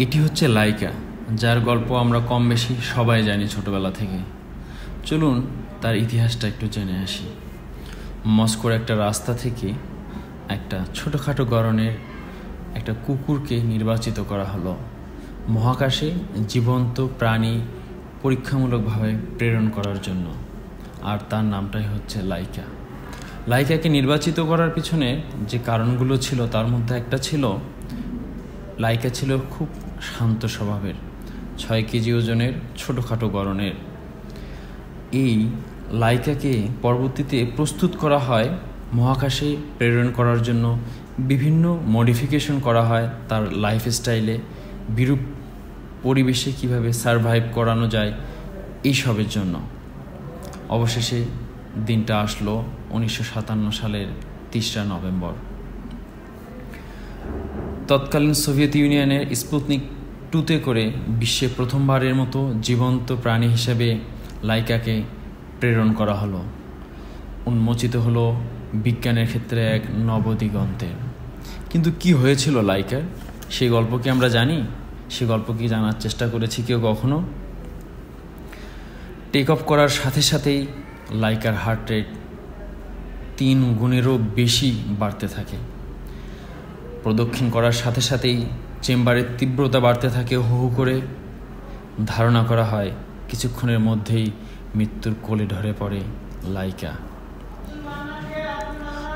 এটি হচ্ছে লাইকা, যার গল্প আমরা কম বেশি সবাই জানি ছোটবেলা থেকে। চলুন তার ইতিহাসটা একটু জেনে আসি। মস্কোর একটা রাস্তা থেকে একটা ছোটোখাটো গড়নের একটা কুকুরকে নির্বাচিত করা হলো মহাকাশে জীবন্ত প্রাণী পরীক্ষামূলকভাবে প্রেরণ করার জন্য, আর তার নামটাই হচ্ছে লাইকা। লাইকাকে নির্বাচিত করার পিছনে যে কারণগুলো ছিল তার মধ্যে একটা ছিল, লাইকা ছিল খুব শান্ত স্বভাবের, 6 কেজি ওজনের ছোটোখাটো গড়নের। এই লাইকাকে পরবর্তীতে প্রস্তুত করা হয় মহাকাশে প্রেরণ করার জন্য, বিভিন্ন মডিফিকেশন করা হয় তার লাইফস্টাইলে, বিরূপ পরিবেশে কিভাবে সারভাইভ করানো যায় এইসবের জন্য। অবশেষে দিনটা আসলো 1957 সালের 3 নভেম্বর। তৎকালীন সোভিয়েত ইউনিয়নের স্পুতনিক 2-তে করে বিশ্বে প্রথমবারের মতো জীবন্ত প্রাণী হিসেবে লাইকাকে প্রেরণ করা হলো। উন্মোচিত হলো বিজ্ঞানের ক্ষেত্রে এক নবদিগন্তের। কিন্তু কি হয়েছিল লাইকার, সেই গল্প কি আমরা জানি? সে গল্প কি জানার চেষ্টা করেছি কেউ কখনো? টেক অফ করার সাথে সাথেই লাইকার হার্ট রেট 3 গুণেরও বেশি বাড়তে থাকে। প্রদক্ষিণ করার সাথে সাথেই চেম্বারের তীব্রতা বাড়তে থাকে হু হু করে। ধারণা করা হয় কিছুক্ষণের মধ্যেই মৃত্যুর কোলে ঢলে পড়ে লাইকা।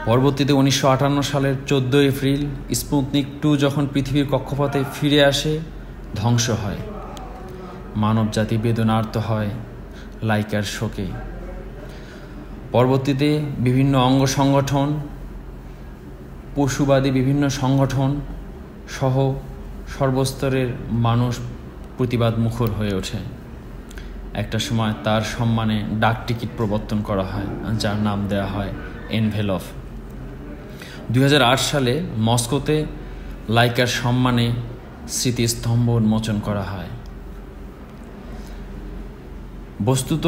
পরবর্তীতে 1958 সালের 14 এপ্রিল স্পুতনিক 2 যখন পৃথিবীর কক্ষপথে ফিরে আসে, ধ্বংস হয়। মানবজাতি বেদনার্ত হয় লাইকার শোকে। পরবর্তীতে বিভিন্ন অঙ্গ সংগঠন, পশুবাদী বিভিন্ন সংগঠন সহ সর্বস্তরের মানুষ প্রতিবাদ মুখর হয়ে ওঠে। একটা সময় তার সম্মানে ডাক টিকিট প্রবর্তন করা হয়, যার নাম দেওয়া হয় এনভেলভ। 2008 সালে মস্কোতে লাইকার সম্মানে স্মৃতিস্তম্ভ উন্মোচন করা হয়। বস্তুত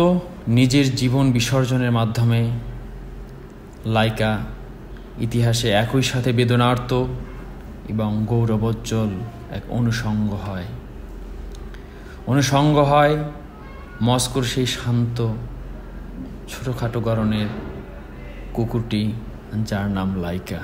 নিজের জীবন বিসর্জনের মাধ্যমে লাইকা ইতিহাসে একই সাথে বেদনার্ত এবং গৌরবোজ্জ্বল এক অনুষঙ্গ হয় মস্কোর সেই শান্ত ছোটোখাটো গড়নের কুকুরটি, যার নাম লাইকা।